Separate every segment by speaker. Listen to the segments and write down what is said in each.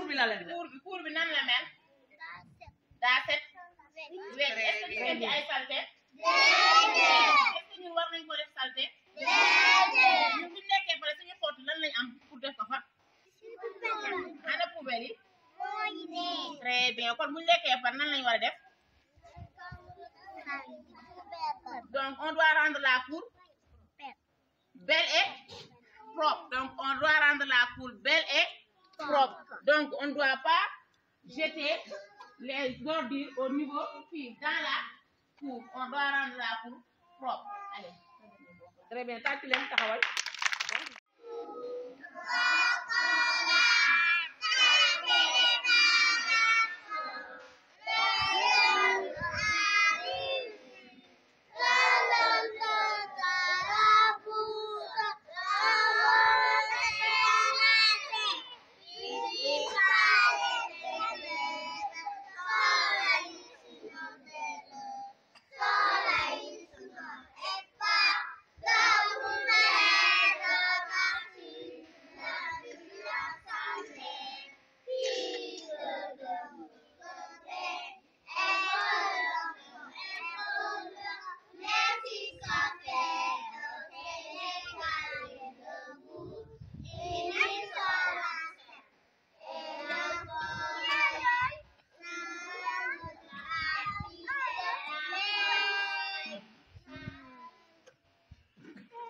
Speaker 1: bi la leen
Speaker 2: cours bi nan la mel daa set wecc est-ce que ngeen ci ay salté est-ce que ñun war nañ ko def salté ñun bu nekkee pare suñu xottu lan lañ am pour def ko fa ana poubelle yi très bien kon bu nekkee pare nan lañ war a def donc on doit rendre la cour belle et propre donc on doit rendre la cour belle et propre donc on ne doit pas jeter les ordures au niveau fii dans la cour on doit rendre la cour propre allez
Speaker 1: très bien tàcc leen taxawal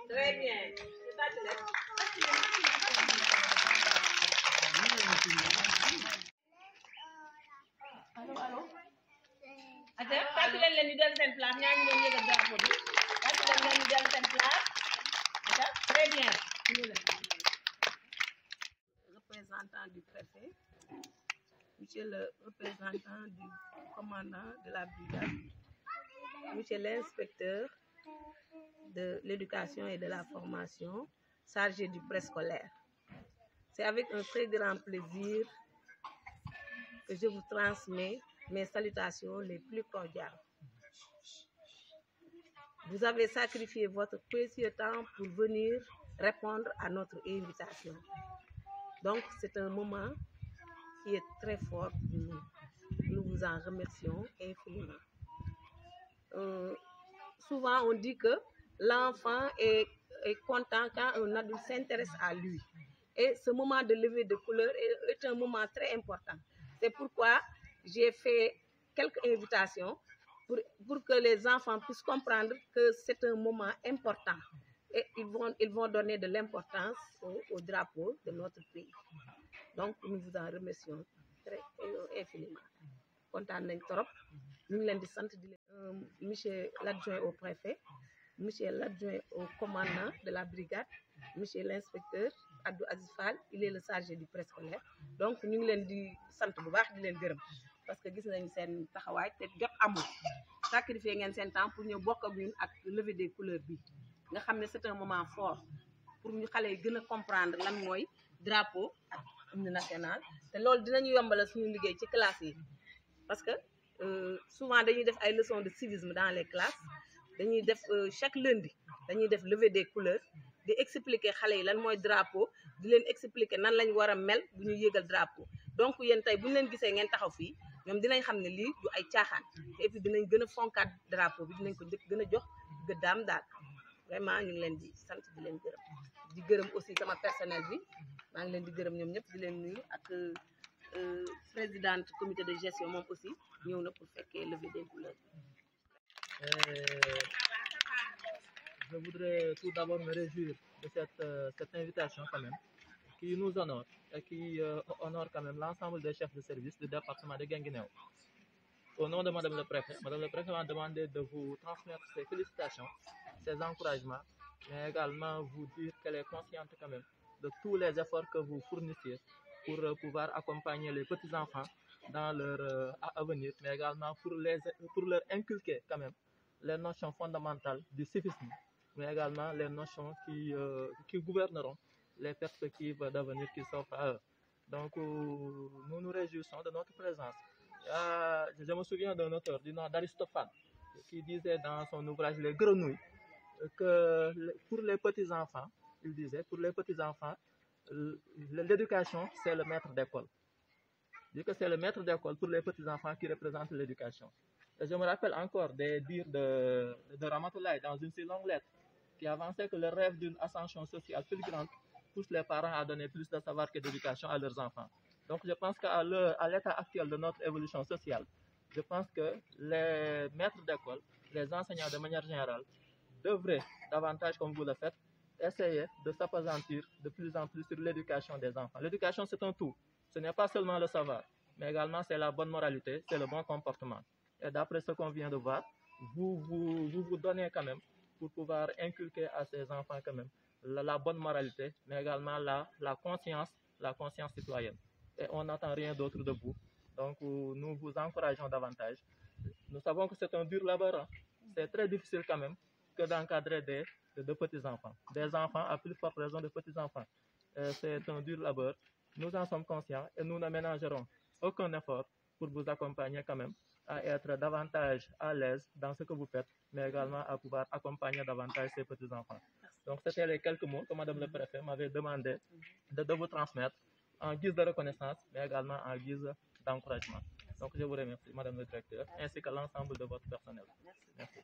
Speaker 1: très bien tàcc leen allo ate tàcc leen ñu dellu seen place ñaa ngi doon yëgal drapeau bi tàcc leen ñu dellu seen place ate très bien représentant du préfet monsieur le représentant du commandant de la brigade monsieur l'inspecteur de l'éducation et de la formation chargé du préscolaire. C'est avec un très grand plaisir que je vous transmets mes salutations les plus cordiales. Vous avez sacrifié votre précieux temps pour venir répondre à notre invitation. Donc c'est un moment qui est très fort pour nous. Nous vous en remercions infiniment. Souvent on dit que l'enfant est content quand un adulte s'intéresse à lui. Et ce moment de levée de couleur est un moment très important. C'est pourquoi j'ai fait quelques invitations pour que les enfants puissent comprendre que c'est un moment important. Et ils vont donner de l'importance au drapeau de notre pays. Donc nous vous en remercions très infiniment. Kontaan nañ trop ñu ngi leen di sant di leen monsieur l'adjoint au préfet monsieur l'adjoint au commandant de la brigade monsieur l'inspecteur Abdou Aziz Fall il est le chargé du préscolaire donc ñu ngi leen di sant bu baax di leen gërëm parce que gis nañu seen taxawaay te jot amul sacrifier ngeen seen temps pour ñëw bokk ak ñun ak levée des couleurs bi nga xam ne c'est un moment fort pour ñu xale yi gën a comprendre lan mooy drapeau ak hymne national te loolu dinañu yombalal suñu liggéey ci classe yi parce que souvent dañuy def ay leçons de civisme dans les classes dañuy def chaque lundi dañuy def levée des couleurs di expliquer xale yi lan mooy drapeau di leen expliquer nan lañ war a mel bu ñu yéegal drapeau donc yéen tey bu ñu leen gisee ngeen taxaw fii ñoom dinañ xam ne lii du ay caaxaan et puis dinañ gën a fonkaat drapeau bi dinañ ko gën a jox gëddaam daal vraiment ñu ngi leen di sant di leen gërëm di gërëm aussi sama personnel bi maa ngi leen di gërëm ñoom ñëpp di leen nuyu ak présidente comité de gestion moom aussi ñëw na pour fekkee levée des couleurs.
Speaker 3: Je voudrais tout d'abord me réjouir de cette invitation quand même, qui nous honore et qui honore quand même l'ensemble des chefs de service du département de Guinguinéo. Au nom de Madame le Préfet m'a demandé de vous transmettre ses félicitations, ses encouragements, mais également vous dire qu'elle est consciente quand même de tous les efforts que vous fournissez pour pouvoir accompagner les petits-enfants dans leur avenir, mais également pour leur inculquer quand même les notions fondamentales du civisme, mais également les notions qui gouverneront les perspectives d'avenir qui s'offrent à eux. Donc, nous nous réjouissons de notre présence. Je me souviens d'un auteur du nom d'Aristophane qui disait dans son ouvrage Les Grenouilles que pour les petits-enfants, il disait, pour les petits-enfants, l'éducation, c'est le maître d'école. dit que c'est le maître d'école pour les petits-enfants qui représente l'éducation. Et je me rappelle encore des dires de Ramatoulaye dans une si longue lettre qui avançait que le rêve d'une ascension sociale plus grande pousse les parents à donner plus de savoir que d'éducation à leurs enfants. Donc je pense qu'à l'état actuel de notre évolution sociale, je pense que les maîtres d'école, les enseignants de manière générale, devraient davantage, comme vous le faites, essayer de s'appesantir de plus en plus sur l'éducation des enfants. L'éducation, c'est un tout. Ce n'est pas seulement le savoir, mais également c'est la bonne moralité, c'est le bon comportement. Et d'après ce qu'on vient de voir, vous donnez quand même pour pouvoir inculquer à ces enfants quand même la bonne moralité, mais également la conscience citoyenne. Et on n'attend rien d'autre de vous. Donc nous vous encourageons davantage. Nous savons que c'est un dur labeur. Hein. C'est très difficile quand même que d'encadrer de petits-enfants. Des enfants, à plus forte raison de petits-enfants. C'est un dur labeur. Nous en sommes conscients et nous ne ménagerons aucun effort pour vous accompagner quand même à être davantage à l'aise dans ce que vous faites, mais également à pouvoir accompagner davantage ces petits-enfants. Donc, c'était les quelques mots que Madame le Préfet m'avait demandé de vous transmettre en guise de reconnaissance, mais également en guise d'encouragement. Donc, je vous remercie, Madame le Directeur, ainsi que l'ensemble de votre personnel. Merci.